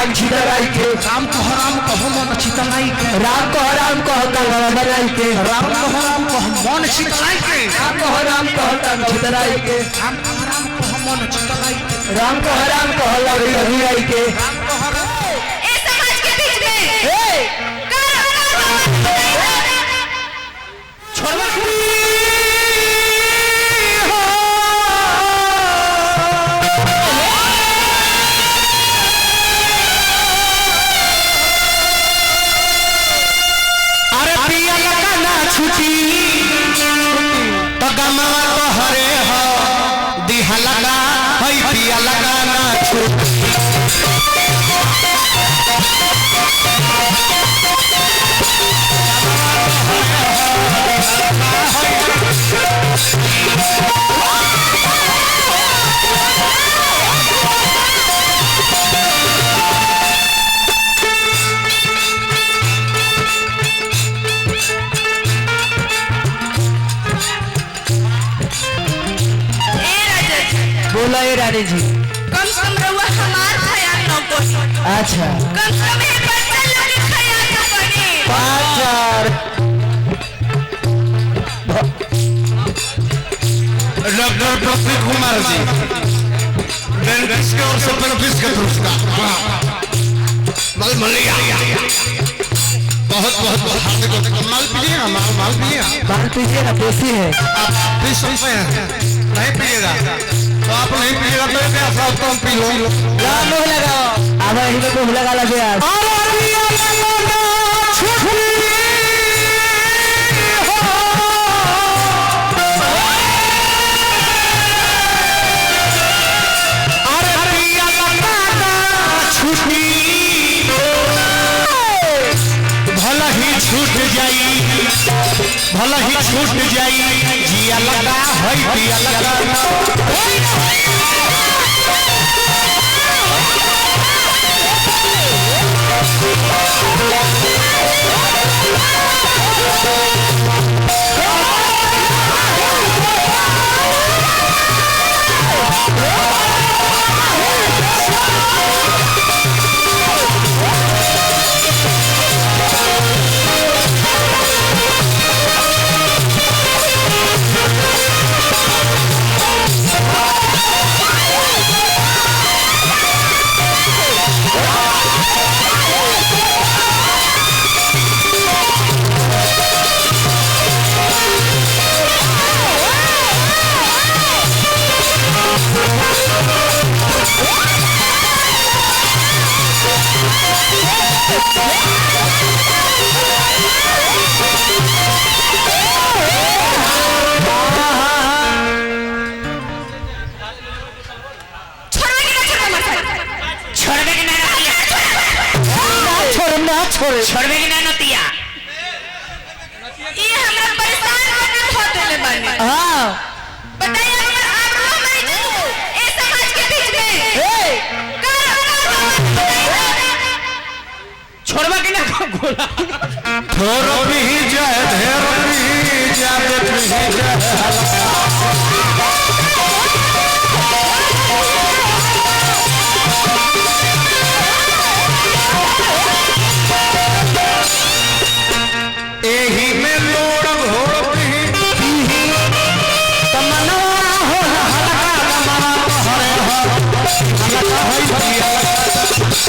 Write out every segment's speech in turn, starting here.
तन छितराई के राम कह मन चितलाई के राम कह तन बनाई के राम कह मन चितलाई के राम कह तन छितराई के राम कह मन चितलाई के राम कह लड़ी आई के ए समाज के बीच में छोड़वा छुटी तो गमवा तो हरे हो दिहा लगा हई पिया लगा ना छुटी बोला ये रानी जी कम से कम रहुआ हमार ख्याल न करी अच्छा कम से कम एक बच्चा लोग के ख्याल न करी 5000 डॉक्टर प्रतीक कुमार जी डेंटिस्ट के और सब बेनिफिट के पुरस्कार मलमलिया बहुत हार्दिक माल पीजिएगा माल पीजिए ना देसी है आप 20 रुपए नहीं पिएगा तो आप नहीं पिएगा तो ऐसा तो हम पी लो मुंह लगाओ अब यही में मुंह लगा लगे यार भला ही छूट जाई जिया लगा हई पिया लगा छोड़बे कि ना नतिया ये हमरा परेशान करना होते ले बने हां बताइए आप हमारे ए समाज के बीच में छोड़वा कि ना गोला थोरो भी जाए ढेर भी जाए भी जाए एही में लोड़ घोड़ी तमन्ना हो हल्का तमन्ना हरे हो हल्का होई पिया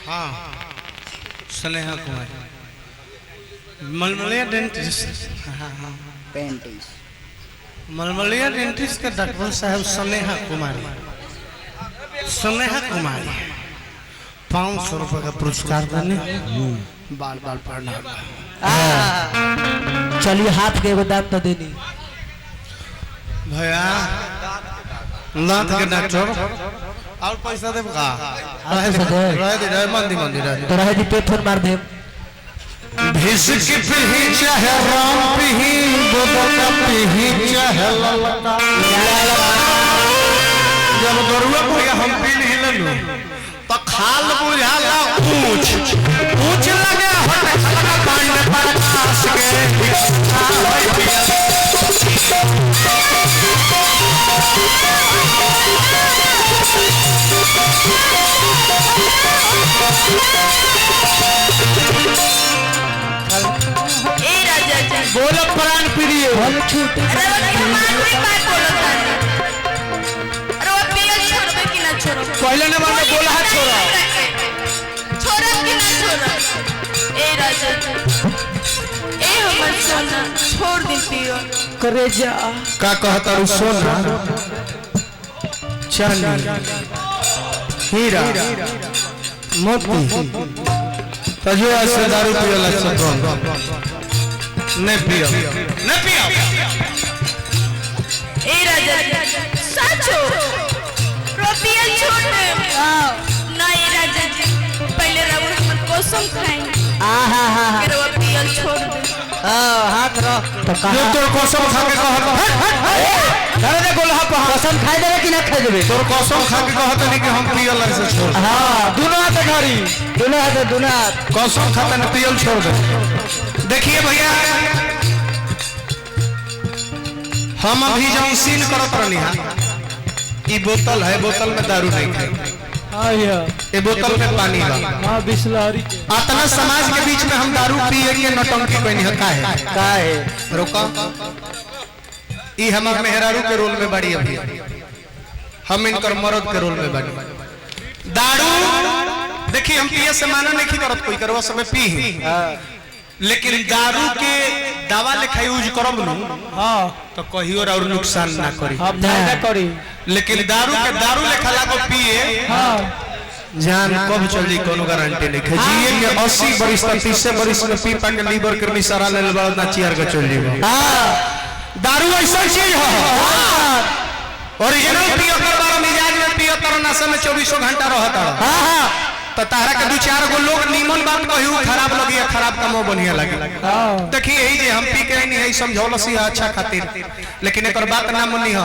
हाँ स्नेहा कुमार मलमलिया डेंटिस्ट मलमलिया डेंटिस्ट के डॉक्टर साहब स्नेहा कुमारी 500 रुपए का पुरस्कार देने बाल पढ़ना चलिए हाथ के दाम तो देनी भैया लात के डॉक्टर और पैसा देब का रहे दे मंदी रहे तो रहे दी पे फोन मार दे भिस की पही चाहे राम पही बोतल पही चाहे ललका जब दरुआ भैया हम पी नहीं लेलू तो खाल बुझाला ऊंच लगे हट लगा पानी में प्रकाश के ए राजा जी बोलो प्राण प्रिय बोलो छूट अरे वो मानवी बात बोलो तानी अरे वो पिया छोड़बे कि ना छोड़ो पहले न माने बोला है छोड़ा छोड़ो कि ना छोड़ो ए राजा जी ए हमर सोना छोड़ दे पियो करे जा का कहता रू सोना चांदी हीरा मोती तजो ऐसे दारू पियला सब नहीं पियो ए राजा जी साचो रुपया छोड़ दे ना ए राजा जी पहले रउर हमर कसम खाई आहा फिर रुपया छोड़ दे हाथ रख तो जो कहा तोर कसम खा के कहत अरे दे गोला पर कसम खाई देबे कि ना खाई देबे तोर कसम खा के कहत नहीं कि हम पियला से छोड़ हां दोनों हाथ धरी दोनों हाथ कसम खाता न पियल छोड़ दे देखिए भैया हम अभी जब सीन करत रहनी हां ई बोतल है बोतल में दारू नहीं खाई आया ये बोतल में पानी बा हां बिस्लरी आतना समाज के बीच में हम दारू पिए के नौटंकी कोई नहीं का है रोका ई हमार मेहरारू के रोल में बड़ी अभी हम इनकर मर्द के रोल में बड़ी दारू देखिए हम पिए से माना नहीं करत कोई करवा समय पी लेकिन दारू के दवा लेखा यूज करब नु हां तो कहियो और नुकसान ना करी हम फायदा करी लेकिन दारू के दारू लेखा लागो पिए हां जान कब चल जी कोनो गारंटी नहीं है जिए के 80 बरिस तक 30 बरिस में पी पा के लीवर के मिसरा ले लेबा ना चियर के चल जी हां दारू ऐसा चीज है ओरिजिनल पियो कर बार मिजाज में पियो तर नशा में 24 घंटा रहता हां तो तारा के दो चार गो लोग नीमन बात कहू खराब लगी खराब कामो बढ़िया लगे हां देखिए यही जे हम पी के नहीं है समझौलसी अच्छा खातिर लेकिन एक बात ना मनी हो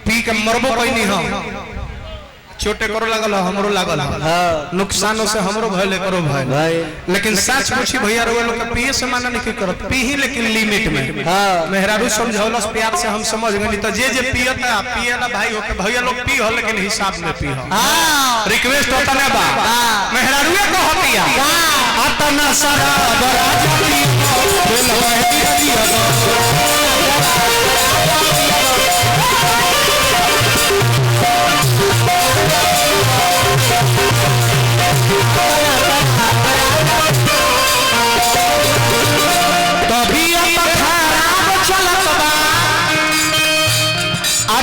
पी के मरबो कोई नहीं हो छोटे करो लागल हमरो लागल नुकसानों से हमरो भले करो भाई लेकिन सच पूछी भैया रो लोग पिए से माना नहीं करत पी ही लेकिन लिमिट में मेहरारू समझौलस प्यार से हम समझ गनी तो जे पियता पिएला भाई होके भैया लोग पी हो लेकिन हिसाब में पी हो रिक्वेस्ट होता ना बा मेहरारूए को होतिया आतना सारा बराजा पी बेलवा दिया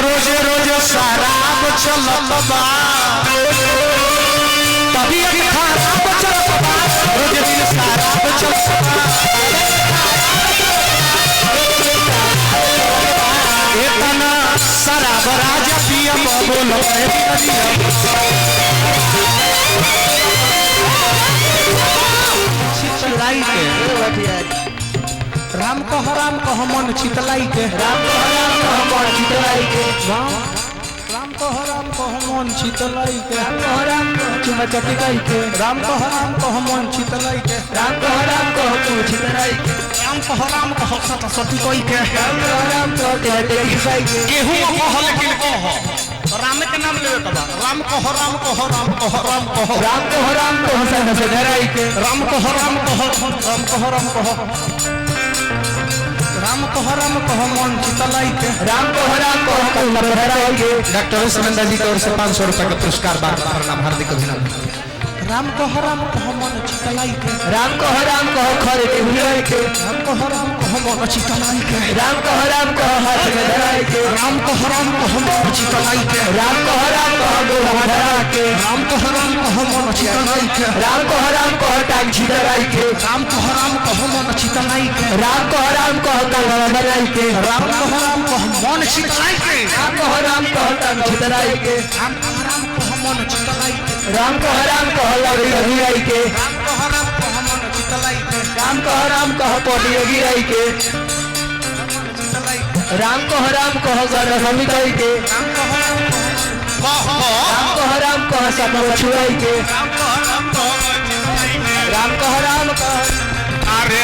रोजे रोजे शराब चलत बा तबीयत खराब चलत बा रोजे दिन शराब चलत बा इतना शराब राजा पिया बोलो चितलाई के राम कह मन चितलाई के राम मन चितलाई के राम कह मन चितलाई के राम चुमा चटकाई के राम कह मन चितलाई के राम तू चितलाई के राम कह सत सती कोई के राम ते चितलाई के केहू कह लेकिन कह राम के नाम लेवे कबा राम कह सन से धराई के राम कह मन चितलाई के राम कह धराई के डॉक्टर सुरेंद्र जी की ओर से 500 रुपए का पुरस्कार बात प्रणाम हार्दिक अभिनंदन राम कह मन चितलाई के राम कह खरे के हुई के राम कह मन चितलाई के राम कह हाथ में धराई के राम को हराम को हम चितलाई के राम को हराम को गोहरा के राम को हराम को हम चितलाई के राम को हराम को टांग छितराई के राम को हराम को हम चितलाई के राम को हराम को काला बनाई के राम को हराम को हम मन चितलाई के राम को हराम को टांग छितराई के राम को हराम को हम मन चितलाई के राम को हराम को लड़ी गिराई के राम को हराम को हम मन चितलाई के राम को हराम को पोटी गिराई के राम को हराम को समी कही के राम को हराम राम को हराम को सब छुआई के राम को हराम को राम को हराम को अरे